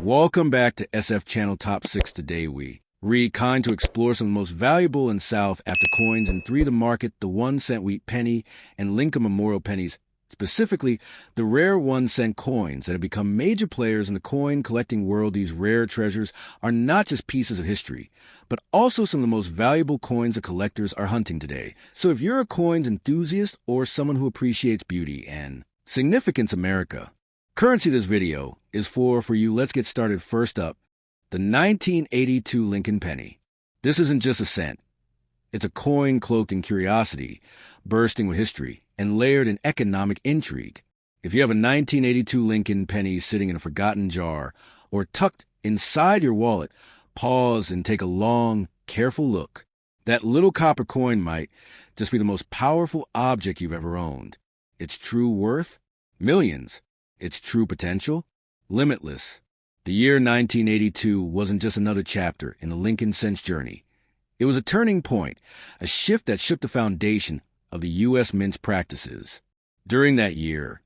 Welcome back to SF Channel Top 6. Today we kind to explore some of the most valuable and south after coins in three to market: the 1 cent wheat penny and Lincoln Memorial pennies, specifically the rare 1 cent coins that have become major players in the coin collecting world. These rare treasures are not just pieces of history, but also some of the most valuable coins that collectors are hunting today. So if you're a coins enthusiast or someone who appreciates beauty and significance, America, currency this video is for you. Let's get started. First up, the 1982 Lincoln penny. This isn't just a cent. It's a coin cloaked in curiosity, bursting with history, and layered in economic intrigue. If you have a 1982 Lincoln penny sitting in a forgotten jar or tucked inside your wallet, pause and take a long, careful look. That little copper coin might just be the most powerful object you've ever owned. Its true worth? Millions. Its true potential? Limitless. The year 1982 wasn't just another chapter in the Lincoln cent's journey. It was a turning point, a shift that shook the foundation of the U.S. Mint's practices. During that year,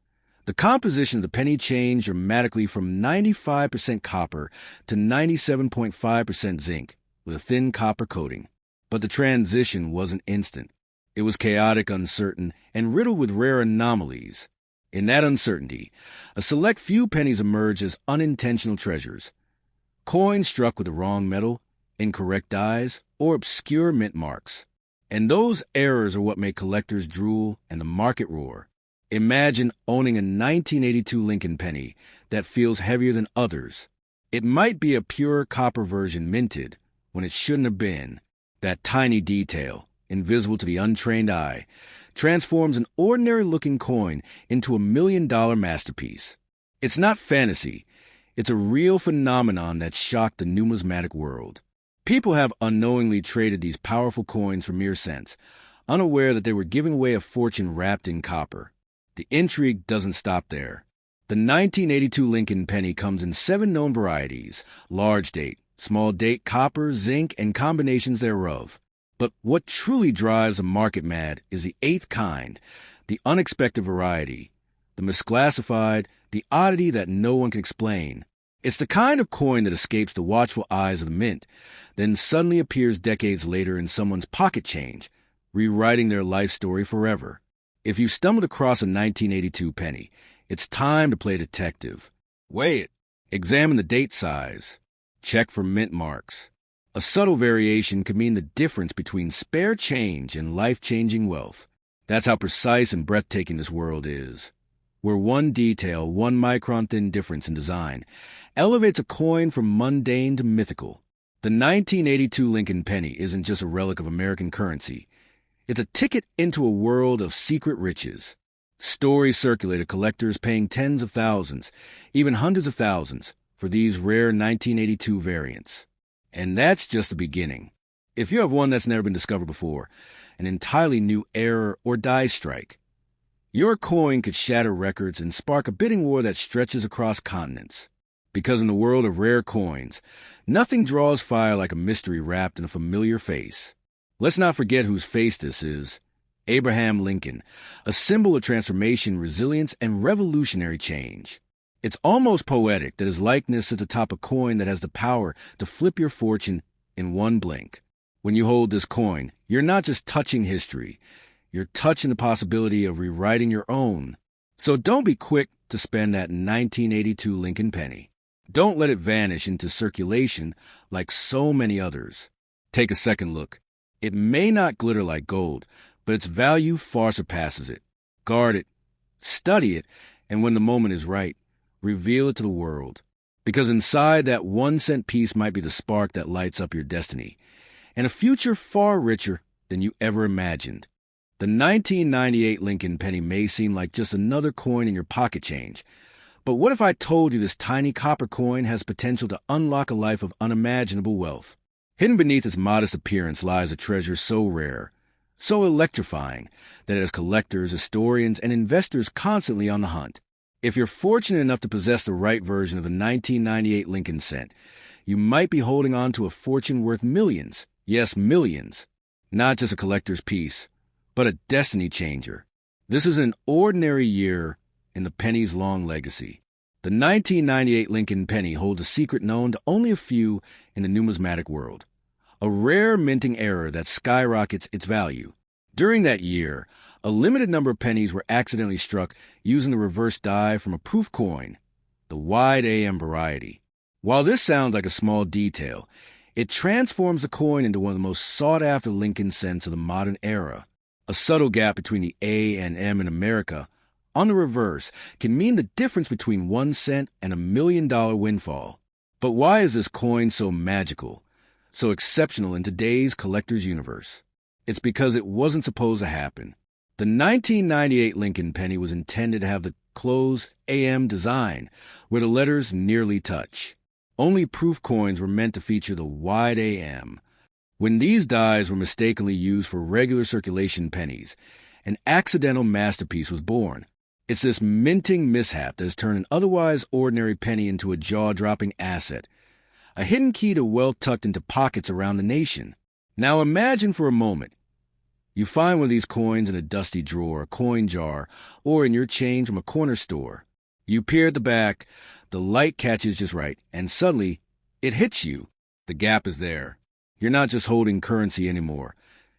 the composition of the penny changed dramatically from 95% copper to 97.5% zinc, with a thin copper coating. But the transition wasn't instant. It was chaotic, uncertain, and riddled with rare anomalies. In that uncertainty, a select few pennies emerged as unintentional treasures. Coins struck with the wrong metal, incorrect dyes, or obscure mint marks. And those errors are what make collectors drool and the market roar. Imagine owning a 1982 Lincoln penny that feels heavier than others. It might be a pure copper version minted when it shouldn't have been. That tiny detail, invisible to the untrained eye, transforms an ordinary-looking coin into a $1 million masterpiece. It's not fantasy. It's a real phenomenon that shocked the numismatic world. People have unknowingly traded these powerful coins for mere cents, unaware that they were giving away a fortune wrapped in copper. The intrigue doesn't stop there. The 1982 Lincoln penny comes in 7 known varieties: large date, small date, copper, zinc, and combinations thereof. But what truly drives a market mad is the 8th kind, the unexpected variety, the misclassified, the oddity that no one can explain. It's the kind of coin that escapes the watchful eyes of the mint, then suddenly appears decades later in someone's pocket change, rewriting their life story forever. If you stumbled across a 1982 penny, it's time to play detective. Weigh it. Examine the date size. Check for mint marks. A subtle variation could mean the difference between spare change and life-changing wealth. That's how precise and breathtaking this world is, where one detail, 1 micron-thin difference in design, elevates a coin from mundane to mythical. The 1982 Lincoln penny isn't just a relic of American currency. It's a ticket into a world of secret riches. Stories circulate of collectors paying tens of thousands, even hundreds of thousands, for these rare 1982 variants. And that's just the beginning. If you have one that's never been discovered before, an entirely new error or die strike, your coin could shatter records and spark a bidding war that stretches across continents. Because in the world of rare coins, nothing draws fire like a mystery wrapped in a familiar face. Let's not forget whose face this is. Abraham Lincoln, a symbol of transformation, resilience, and revolutionary change. It's almost poetic that his likeness sits atop a coin that has the power to flip your fortune in one blink. When you hold this coin, you're not just touching history. You're touching the possibility of rewriting your own. So don't be quick to spend that 1982 Lincoln penny. Don't let it vanish into circulation like so many others. Take a second look. It may not glitter like gold, but its value far surpasses it. Guard it, study it, and when the moment is right, reveal it to the world. Because inside that 1 cent piece might be the spark that lights up your destiny, and a future far richer than you ever imagined. The 1998 Lincoln penny may seem like just another coin in your pocket change, but what if I told you this tiny copper coin has potential to unlock a life of unimaginable wealth? Hidden beneath its modest appearance lies a treasure so rare, so electrifying, that it has collectors, historians, and investors constantly on the hunt. If you're fortunate enough to possess the right version of the 1998 Lincoln cent, you might be holding on to a fortune worth millions. Yes, millions. Not just a collector's piece, but a destiny changer. This is an ordinary year in the penny's long legacy. The 1998 Lincoln penny holds a secret known to only a few in the numismatic world, a rare minting error that skyrockets its value. During that year, a limited number of pennies were accidentally struck using the reverse die from a proof coin, the wide AM variety. While this sounds like a small detail, it transforms the coin into one of the most sought-after Lincoln cents of the modern era. A subtle gap between the A and M in America, on the reverse, can mean the difference between 1 cent and $1 million windfall. But why is this coin so magical, so exceptional in today's collector's universe? It's because it wasn't supposed to happen. The 1998 Lincoln penny was intended to have the closed AM design, where the letters nearly touch. Only proof coins were meant to feature the wide AM. When these dies were mistakenly used for regular circulation pennies, an accidental masterpiece was born. It's this minting mishap that has turned an otherwise ordinary penny into a jaw-dropping asset, a hidden key to wealth tucked into pockets around the nation. Now imagine for a moment, you find one of these coins in a dusty drawer, a coin jar, or in your change from a corner store. You peer at the back, the light catches just right, and suddenly, it hits you. The gap is there. You're not just holding currency anymore.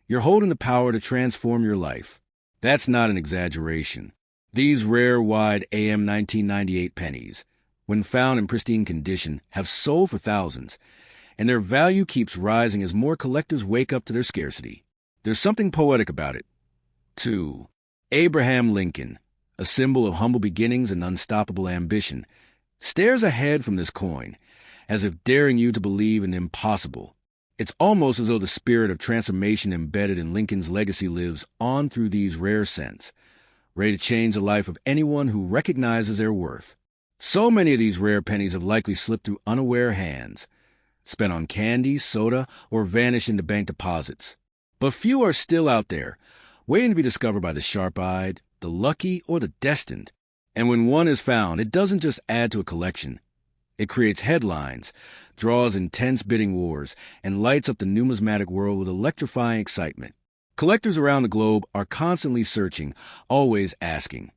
You're holding the power to transform your life. That's not an exaggeration. These rare wide AM 1998 pennies, when found in pristine condition, have sold for thousands, and their value keeps rising as more collectors wake up to their scarcity. There's something poetic about it. 2. Abraham Lincoln, a symbol of humble beginnings and unstoppable ambition, stares ahead from this coin, as if daring you to believe in the impossible. It's almost as though the spirit of transformation embedded in Lincoln's legacy lives on through these rare cents, ready to change the life of anyone who recognizes their worth. So many of these rare pennies have likely slipped through unaware hands, spent on candy, soda, or vanished into bank deposits. But few are still out there, waiting to be discovered by the sharp-eyed, the lucky, or the destined. And when one is found, it doesn't just add to a collection. It creates headlines, draws intense bidding wars, and lights up the numismatic world with electrifying excitement. Collectors around the globe are constantly searching, always asking,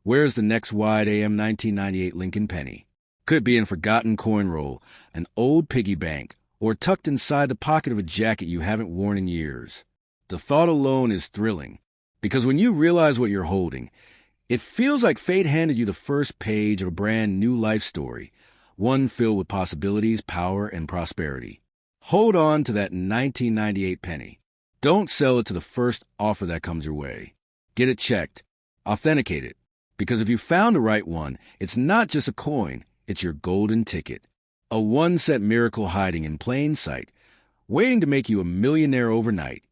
where's the next wide AM 1998 Lincoln penny? Could be in a forgotten coin roll, an old piggy bank, or tucked inside the pocket of a jacket you haven't worn in years. The thought alone is thrilling, because when you realize what you're holding, it feels like fate handed you the first page of a brand new life story, one filled with possibilities, power, and prosperity. Hold on to that 1998 penny. Don't sell it to the first offer that comes your way. Get it checked. Authenticate it. Because if you found the right one, it's not just a coin, it's your golden ticket. A 1 cent miracle hiding in plain sight, waiting to make you a millionaire overnight.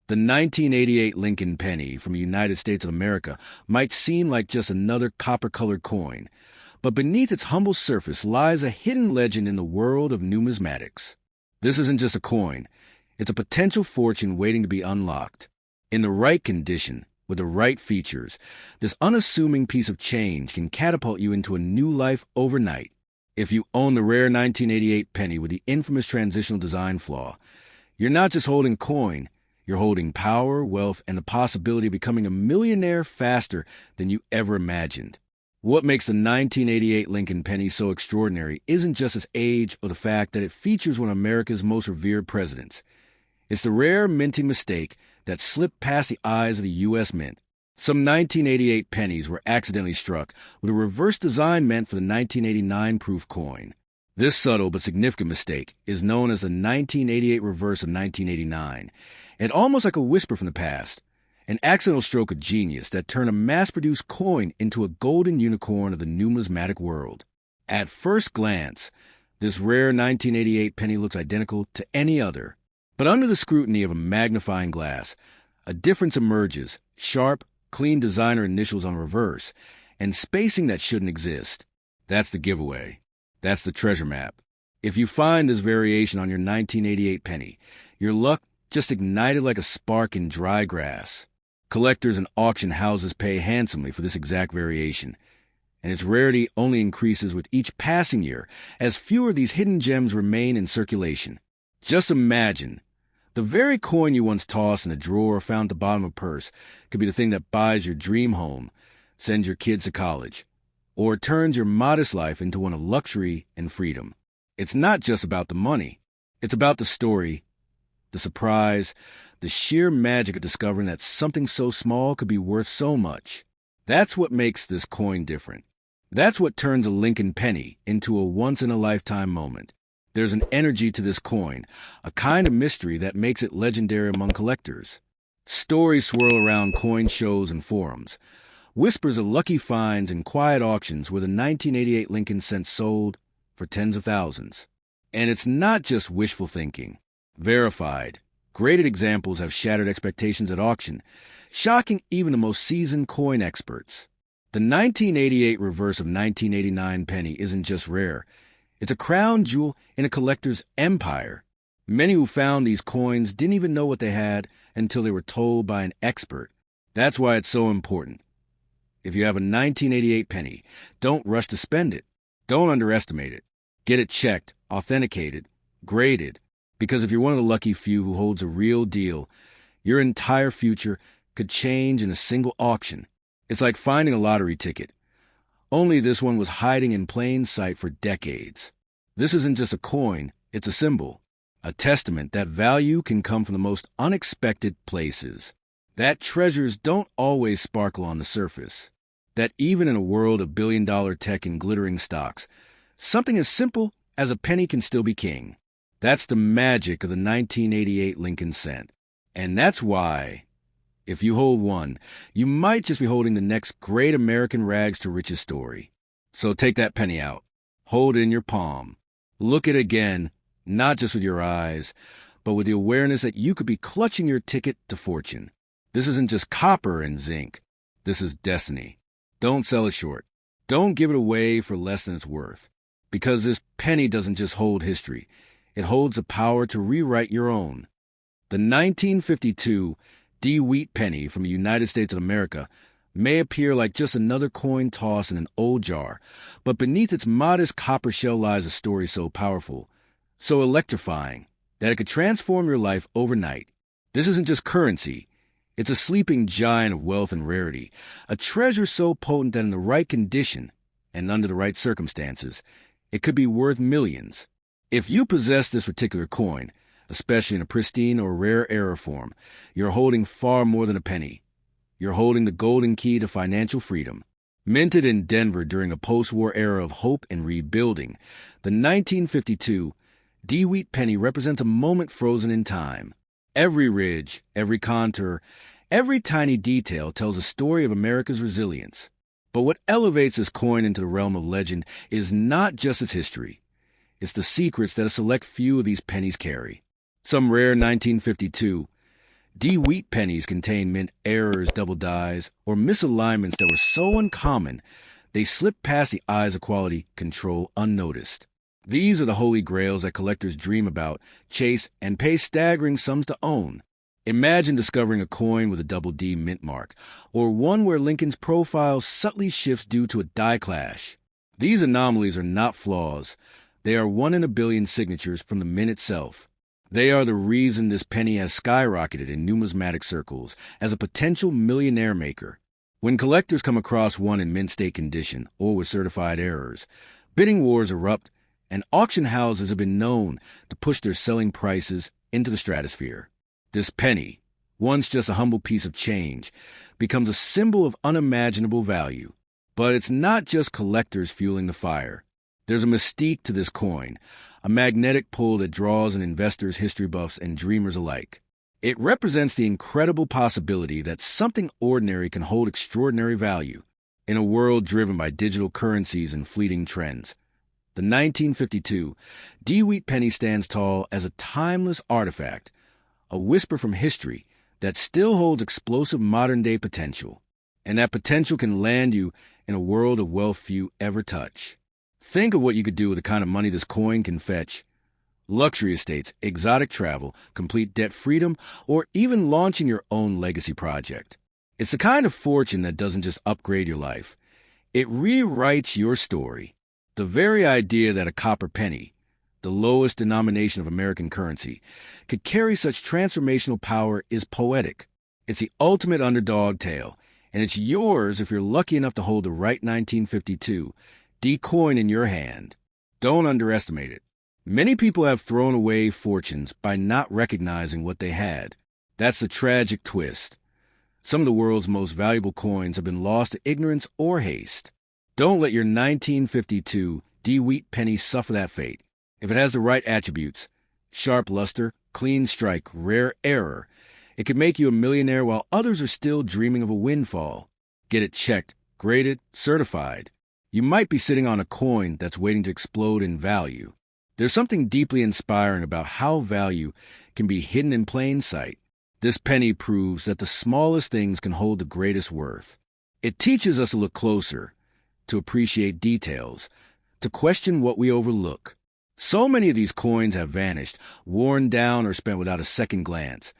The 1988 Lincoln penny from the United States of America might seem like just another copper-colored coin, but beneath its humble surface lies a hidden legend in the world of numismatics. This isn't just a coin. It's a potential fortune waiting to be unlocked. In the right condition, with the right features, this unassuming piece of change can catapult you into a new life overnight. If you own the rare 1988 penny with the infamous transitional design flaw, you're not just holding a coin, you're holding power, wealth, and the possibility of becoming a millionaire faster than you ever imagined. What makes the 1988 Lincoln penny so extraordinary isn't just its age or the fact that it features one of America's most revered presidents. It's the rare minting mistake that slipped past the eyes of the U.S. Mint. Some 1988 pennies were accidentally struck with a reverse design meant for the 1989 proof coin. This subtle but significant mistake is known as the 1988 reverse of 1989, and almost like a whisper from the past, an accidental stroke of genius that turned a mass-produced coin into a golden unicorn of the numismatic world. At first glance, this rare 1988 penny looks identical to any other. But under the scrutiny of a magnifying glass, a difference emerges, sharp, clean designer initials on reverse, and spacing that shouldn't exist. That's the giveaway. That's the treasure map. If you find this variation on your 1988 penny, your luck just ignited like a spark in dry grass. Collectors and auction houses pay handsomely for this exact variation, and its rarity only increases with each passing year as fewer of these hidden gems remain in circulation. Just imagine, the very coin you once tossed in a drawer or found at the bottom of a purse could be the thing that buys your dream home, sends your kids to college, or turns your modest life into one of luxury and freedom. It's not just about the money. It's about the story, the surprise, the sheer magic of discovering that something so small could be worth so much. That's what makes this coin different. That's what turns a Lincoln penny into a once-in-a-lifetime moment. There's an energy to this coin, a kind of mystery that makes it legendary among collectors. Stories swirl around coin shows and forums. Whispers of lucky finds and quiet auctions where the 1988 Lincoln cent sold for tens of thousands. And it's not just wishful thinking. Verified, graded examples have shattered expectations at auction, shocking even the most seasoned coin experts. The 1988 reverse of 1989 penny isn't just rare. It's a crown jewel in a collector's empire. Many who found these coins didn't even know what they had until they were told by an expert. That's why it's so important. If you have a 1988 penny, don't rush to spend it. Don't underestimate it. Get it checked, authenticated, graded. Because if you're one of the lucky few who holds a real deal, your entire future could change in a single auction. It's like finding a lottery ticket. Only this one was hiding in plain sight for decades. This isn't just a coin, it's a symbol, a testament that value can come from the most unexpected places, that treasures don't always sparkle on the surface, that even in a world of billion-dollar tech and glittering stocks, something as simple as a penny can still be king. That's the magic of the 1988 Lincoln cent. And that's why, if you hold one, you might just be holding the next great American rags to riches story. So take that penny out. Hold it in your palm. Look at it again, not just with your eyes, but with the awareness that you could be clutching your ticket to fortune. This isn't just copper and zinc. This is destiny. Don't sell it short. Don't give it away for less than it's worth. Because this penny doesn't just hold history. It holds the power to rewrite your own. The 1952 D. Wheat penny from the United States of America may appear like just another coin tossed in an old jar, but beneath its modest copper shell lies a story so powerful, so electrifying, that it could transform your life overnight. This isn't just currency. It's a sleeping giant of wealth and rarity, a treasure so potent that in the right condition and under the right circumstances, it could be worth millions. If you possess this particular coin, especially in a pristine or rare error form, you're holding far more than a penny. You're holding the golden key to financial freedom. Minted in Denver during a post-war era of hope and rebuilding, the 1952 D. Wheat penny represents a moment frozen in time. Every ridge, every contour, every tiny detail tells a story of America's resilience. But what elevates this coin into the realm of legend is not just its history. It's the secrets that a select few of these pennies carry. Some rare 1952 D. Wheat pennies contain mint errors, double dies, or misalignments that were so uncommon they slipped past the eyes of quality control unnoticed. These are the holy grails that collectors dream about, chase, and pay staggering sums to own. Imagine discovering a coin with a double D mint mark, or one where Lincoln's profile subtly shifts due to a die clash. These anomalies are not flaws. They are 1 in a billion signatures from the mint itself. They are the reason this penny has skyrocketed in numismatic circles as a potential millionaire maker. When collectors come across one in mint state condition or with certified errors, bidding wars erupt, and auction houses have been known to push their selling prices into the stratosphere. This penny, once just a humble piece of change, becomes a symbol of unimaginable value. But it's not just collectors fueling the fire. There's a mystique to this coin, a magnetic pull that draws in investors, history buffs, and dreamers alike. It represents the incredible possibility that something ordinary can hold extraordinary value. In a world driven by digital currencies and fleeting trends, the 1952 D. Wheat penny stands tall as a timeless artifact, a whisper from history that still holds explosive modern-day potential. And that potential can land you in a world of wealth few ever touch. Think of what you could do with the kind of money this coin can fetch. Luxury estates, exotic travel, complete debt freedom, or even launching your own legacy project. It's the kind of fortune that doesn't just upgrade your life. It rewrites your story. The very idea that a copper penny, the lowest denomination of American currency, could carry such transformational power is poetic. It's the ultimate underdog tale, And it's yours if you're lucky enough to hold the right 1952 D coin in your hand. Don't underestimate it. Many people have thrown away fortunes by not recognizing what they had. That's the tragic twist. Some of the world's most valuable coins have been lost to ignorance or haste. Don't let your 1952 D wheat penny suffer that fate. If it has the right attributes, sharp luster, clean strike, rare error, it could make you a millionaire while others are still dreaming of a windfall. Get it checked, graded, certified. You might be sitting on a coin that's waiting to explode in value. There's something deeply inspiring about how value can be hidden in plain sight. This penny proves that the smallest things can hold the greatest worth. It teaches us to look closer, to appreciate details, to question what we overlook. So many of these coins have vanished, worn down, or spent without a second glance.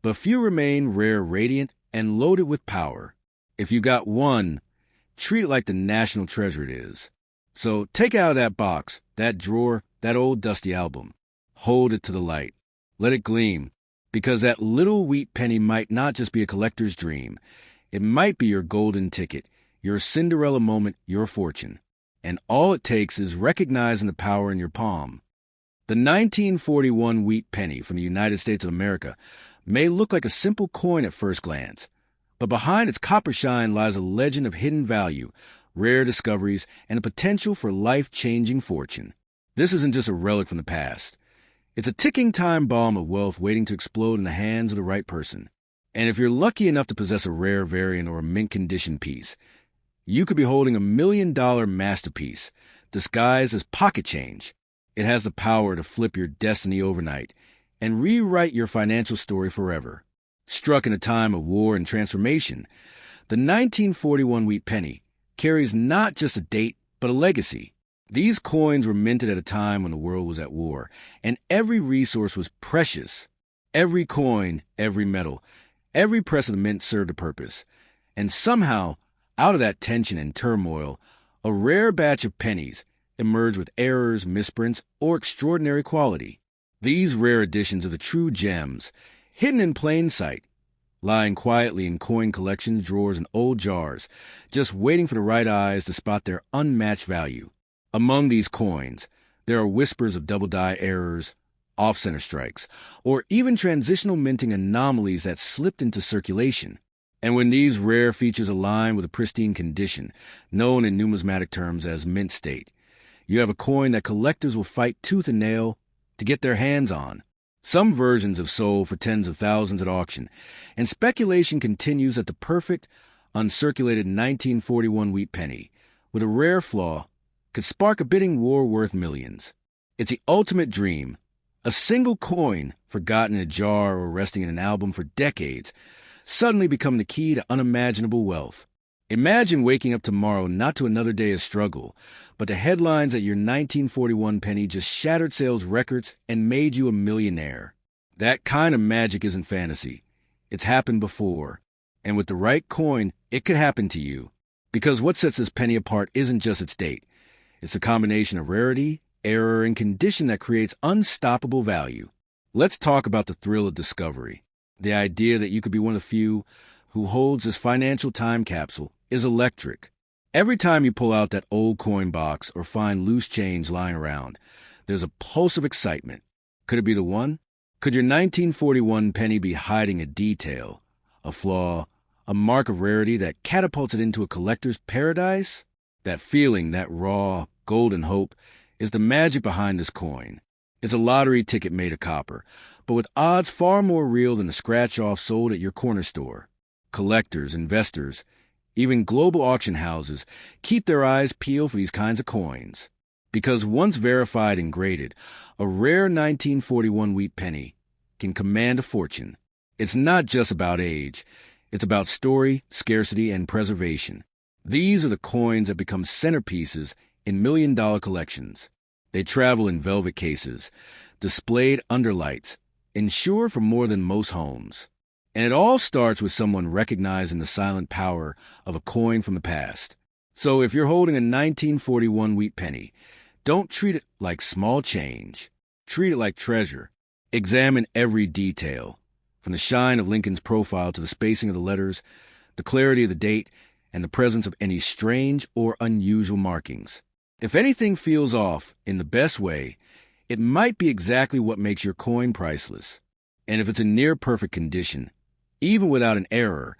But few remain rare, radiant, and loaded with power. If you got one, treat it like the national treasure it is. So take it out of that box, that drawer, that old dusty album. Hold it to the light. Let it gleam, because that little wheat penny might not just be a collector's dream. It might be your golden ticket, your Cinderella moment, your fortune. And all it takes is recognizing the power in your palm. The 1941 wheat penny from the United States of America may look like a simple coin at first glance, but behind its copper shine lies a legend of hidden value, rare discoveries, and a potential for life-changing fortune. This isn't just a relic from the past. It's a ticking time bomb of wealth waiting to explode in the hands of the right person. And if you're lucky enough to possess a rare variant or a mint-condition piece, you could be holding $1 million masterpiece, disguised as pocket change. It has the power to flip your destiny overnight and rewrite your financial story forever. Struck in a time of war and transformation, the 1941 wheat penny carries not just a date, but a legacy. These coins were minted at a time when the world was at war, and every resource was precious. Every coin, every metal, every press of the mint served a purpose. And somehow, out of that tension and turmoil, a rare batch of pennies emerged with errors, misprints, or extraordinary quality. These rare editions are the true gems, hidden in plain sight, lying quietly in coin collections, drawers, and old jars, just waiting for the right eyes to spot their unmatched value. Among these coins, there are whispers of double-die errors, off-center strikes, or even transitional minting anomalies that slipped into circulation. And when these rare features align with a pristine condition, known in numismatic terms as mint state, you have a coin that collectors will fight tooth and nail to get their hands on. Some versions have sold for tens of thousands at auction, and speculation continues that the perfect, uncirculated 1941 wheat penny, with a rare flaw, could spark a bidding war worth millions. It's the ultimate dream, a single coin forgotten in a jar or resting in an album for decades, suddenly become the key to unimaginable wealth. Imagine waking up tomorrow not to another day of struggle, but to headlines that your 1941 penny just shattered sales records and made you a millionaire. That kind of magic isn't fantasy. It's happened before. And with the right coin, it could happen to you. Because what sets this penny apart isn't just its date. It's a combination of rarity, error, and condition that creates unstoppable value. Let's talk about the thrill of discovery. The idea that you could be one of the few who holds this financial time capsule is electric. Every time you pull out that old coin box or find loose change lying around, there's a pulse of excitement. Could it be the one? Could your 1941 penny be hiding a detail, a flaw, a mark of rarity that catapults it into a collector's paradise? That feeling, that raw, golden hope, is the magic behind this coin. It's a lottery ticket made of copper, but with odds far more real than the scratch-off sold at your corner store. Collectors, investors, even global auction houses keep their eyes peeled for these kinds of coins. Because once verified and graded, a rare 1941 wheat penny can command a fortune. It's not just about age. It's about story, scarcity, and preservation. These are the coins that become centerpieces in million-dollar collections. They travel in velvet cases, displayed under lights, insured for more than most homes. And it all starts with someone recognizing the silent power of a coin from the past. So if you're holding a 1941 wheat penny, don't treat it like small change. Treat it like treasure. Examine every detail, from the shine of Lincoln's profile to the spacing of the letters, the clarity of the date, and the presence of any strange or unusual markings. If anything feels off in the best way, it might be exactly what makes your coin priceless. And if it's in near-perfect condition, even without an error,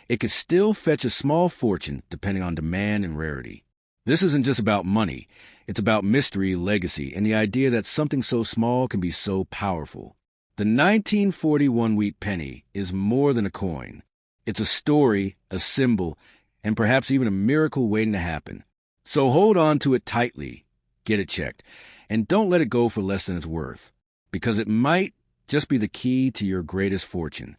it could still fetch a small fortune depending on demand and rarity. This isn't just about money. It's about mystery, legacy, and the idea that something so small can be so powerful. The 1941 wheat penny is more than a coin. It's a story, a symbol, and perhaps even a miracle waiting to happen. So hold on to it tightly, get it checked, and don't let it go for less than it's worth, because it might just be the key to your greatest fortune.